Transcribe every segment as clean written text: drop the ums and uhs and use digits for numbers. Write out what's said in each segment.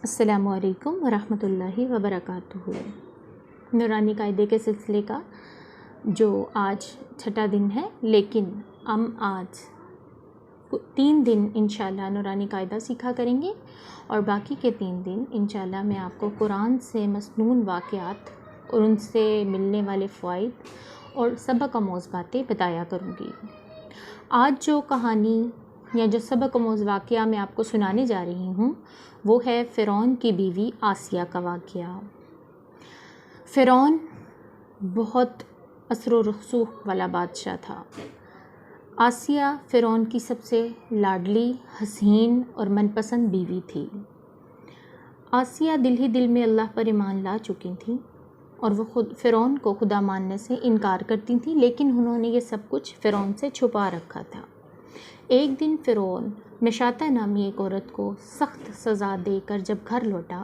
السلام علیکم ورحمۃ اللہ وبرکاتہ۔ نورانی قاعدے کے سلسلے کا جو آج چھٹا دن ہے، لیکن ہم آج 3 دن انشاءاللہ نورانی قاعدہ سیکھا کریں گے، اور باقی کے 3 دن انشاءاللہ میں آپ کو قرآن سے مسنون واقعات اور ان سے ملنے والے فوائد اور سبق آموز باتیں بتایا کروں گی۔ آج جو کہانی یا جو سبق آموز واقعہ میں آپ کو سنانے جا رہی ہوں وہ ہے فرعون کی بیوی آسیہ کا واقعہ۔ فرعون بہت اثر و رسوخ والا بادشاہ تھا۔ آسیہ فرعون کی سب سے لاڈلی، حسین اور من پسند بیوی تھی۔ آسیہ دل ہی دل میں اللہ پر ایمان لا چکی تھیں اور وہ خود فرعون کو خدا ماننے سے انکار کرتی تھیں، لیکن انہوں نے یہ سب کچھ فرعون سے چھپا رکھا تھا۔ ایک دن فرعون مشاطہ نامی ایک عورت کو سخت سزا دے کر جب گھر لوٹا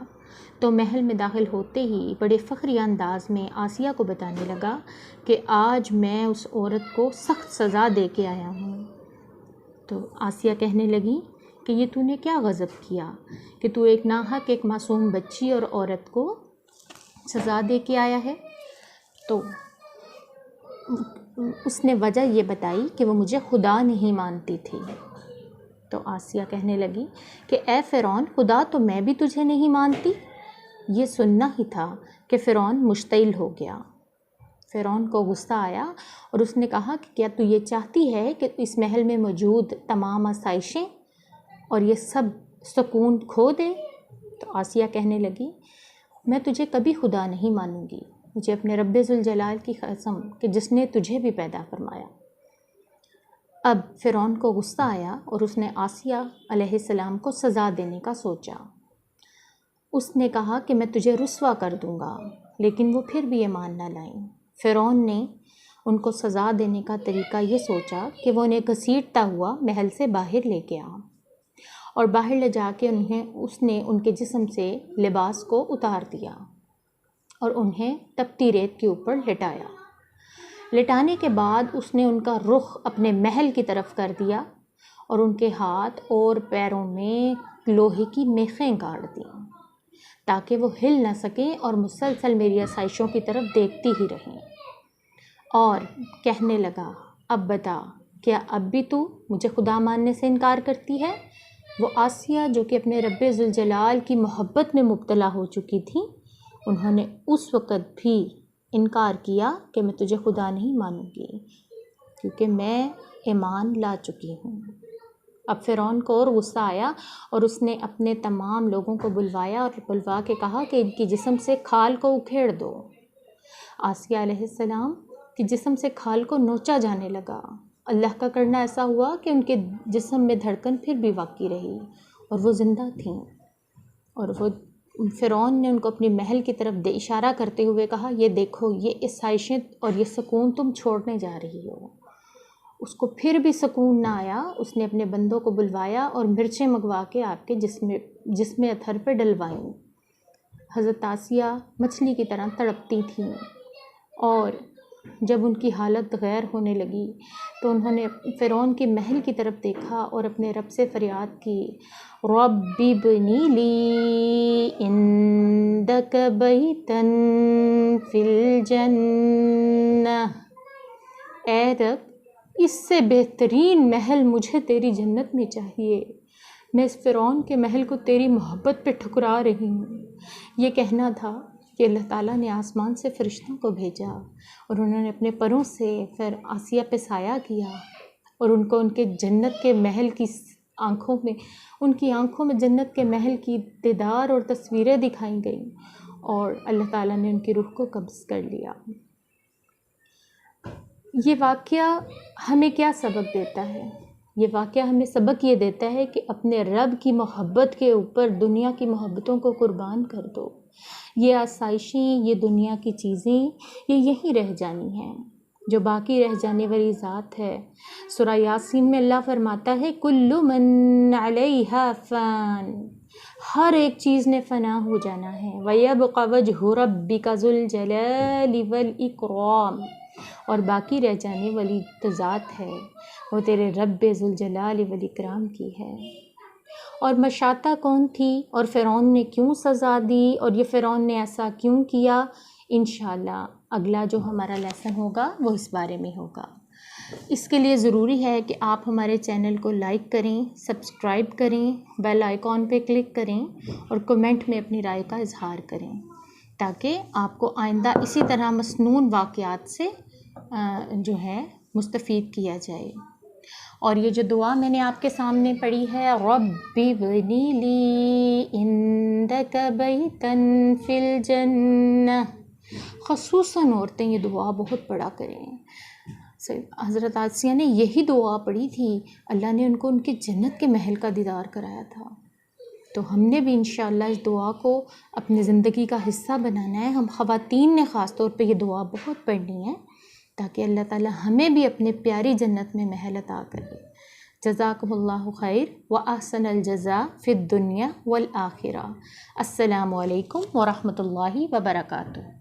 تو محل میں داخل ہوتے ہی بڑے فخری انداز میں آسیہ کو بتانے لگا کہ آج میں اس عورت کو سخت سزا دے کے آیا ہوں۔ تو آسیہ کہنے لگی کہ یہ تو نے کیا غضب کیا کہ تو ایک ناحق ایک معصوم بچی اور عورت کو سزا دے کے آیا ہے؟ تو اس نے وجہ یہ بتائی کہ وہ مجھے خدا نہیں مانتی تھی۔ تو آسیہ کہنے لگی کہ اے فرعون، خدا تو میں بھی تجھے نہیں مانتی۔ یہ سننا ہی تھا کہ فرعون مشتعل ہو گیا۔ فرعون کو غصہ آیا اور اس نے کہا کہ کیا تو یہ چاہتی ہے کہ اس محل میں موجود تمام آسائشیں اور یہ سب سکون کھو دے؟ تو آسیہ کہنے لگی میں تجھے کبھی خدا نہیں مانوں گی، مجھے اپنے رب ذوالجلال کی قسم کہ جس نے تجھے بھی پیدا فرمایا۔ اب فرعون کو غصہ آیا اور اس نے آسیہ علیہ السلام کو سزا دینے کا سوچا۔ اس نے کہا کہ میں تجھے رسوا کر دوں گا، لیکن وہ پھر بھی ایمان نہ لائیں۔ فرعون نے ان کو سزا دینے کا طریقہ یہ سوچا کہ وہ انہیں گھسیٹتا ہوا محل سے باہر لے کے آ اور باہر لے جا کے اس نے ان کے جسم سے لباس کو اتار دیا اور انہیں تپتی ریت کے اوپر لٹایا۔ لٹانے کے بعد اس نے ان کا رخ اپنے محل کی طرف کر دیا اور ان کے ہاتھ اور پیروں میں لوہے کی میخیں گاڑ دیں تاکہ وہ ہل نہ سکیں اور مسلسل میری آسائشوں کی طرف دیکھتی ہی رہیں، اور کہنے لگا اب بتا کیا اب بھی تو مجھے خدا ماننے سے انکار کرتی ہے؟ وہ آسیہ جو کہ اپنے رب ذوالجلال کی محبت میں مبتلا ہو چکی تھی، انہوں نے اس وقت بھی انکار کیا کہ میں تجھے خدا نہیں مانوں گی کیونکہ میں ایمان لا چکی ہوں۔ اب فرعون کو اور غصہ آیا اور اس نے اپنے تمام لوگوں کو بلوایا اور بلوا کے کہا کہ ان کی جسم سے کھال کو اکھیڑ دو۔ آسیہ علیہ السلام کی جسم سے کھال کو نوچا جانے لگا۔ اللہ کا کرنا ایسا ہوا کہ ان کے جسم میں دھڑکن پھر بھی باقی رہی اور وہ زندہ تھیں، اور وہ فرعون نے ان کو اپنی محل کی طرف اشارہ کرتے ہوئے کہا یہ دیکھو یہ آسائشیں اور یہ سکون تم چھوڑنے جا رہی ہو۔ اس کو پھر بھی سکون نہ آیا۔ اس نے اپنے بندوں کو بلوایا اور مرچیں منگوا کے آپ کے جسم اتھر پہ ڈلوائیں۔ حضرت آسیہ مچھلی کی طرح تڑپتی تھیں، اور جب ان کی حالت غیر ہونے لگی تو انہوں نے فرعون کے محل کی طرف دیکھا اور اپنے رب سے فریاد کی رب ابنی لی عندک بیتا فی الجنہ، اے رب اس سے بہترین محل مجھے تیری جنت میں چاہیے، میں اس فرعون کے محل کو تیری محبت پہ ٹھکرا رہی ہوں۔ یہ کہنا تھا کہ اللہ تعالیٰ نے آسمان سے فرشتوں کو بھیجا اور انہوں نے اپنے پروں سے پھر آسیہ پہ سایہ کیا اور ان کو ان کے جنت کے محل کی ان کی آنکھوں میں جنت کے محل کی دیدار اور تصویریں دکھائی گئیں، اور اللہ تعالیٰ نے ان کی روح کو قبض کر لیا۔ یہ واقعہ ہمیں کیا سبق دیتا ہے؟ یہ واقعہ ہمیں سبق یہ دیتا ہے کہ اپنے رب کی محبت کے اوپر دنیا کی محبتوں کو قربان کر دو۔ یہ آسائشیں، یہ دنیا کی چیزیں، یہ یہیں رہ جانی ہیں۔ جو باقی رہ جانے والی ذات ہے، سورہ یاسین میں اللہ فرماتا ہے کل من علیہا فان، ہر ایک چیز نے فنا ہو جانا ہے، وَيَبْقَ وَجْهُ رَبِّكَ ذُو الْجَلَالِ وَالْإِكْرَامِ، اور باقی رہ جانے والی تو ذات ہے وہ تیرے رب ذوالجلال والاکرام کی ہے۔ اور مشاطہ کون تھی اور فرعون نے کیوں سزا دی اور یہ فرعون نے ایسا کیوں کیا، انشاءاللہ اگلا جو ہمارا لیسن ہوگا وہ اس بارے میں ہوگا۔ اس کے لیے ضروری ہے کہ آپ ہمارے چینل کو لائک کریں، سبسکرائب کریں، بیل آئیکن پہ کلک کریں اور کمنٹ میں اپنی رائے کا اظہار کریں، تاکہ آپ کو آئندہ اسی طرح مسنون واقعات سے جو ہے مستفید کیا جائے۔ اور یہ جو دعا میں نے آپ کے سامنے پڑھی ہے، رب ابنی لی عندک بیتا فی الجنہ، خصوصاً عورتیں یہ دعا بہت پڑھا کریں۔ حضرت آسیہ نے یہی دعا پڑھی تھی، اللہ نے ان کو ان کی جنت کے محل کا دیدار کرایا تھا۔ تو ہم نے بھی انشاءاللہ اس دعا کو اپنی زندگی کا حصہ بنانا ہے۔ ہم خواتین نے خاص طور پہ یہ دعا بہت پڑھنی ہے، تاکہ اللہ تعالی ہمیں بھی اپنے پیاری جنت میں محل عطا کرے۔ جزاکم اللہ خیر واحسن الجزاء فی الدنیا والآخرہ۔ السلام علیکم ورحمۃ اللہ وبرکاتہ۔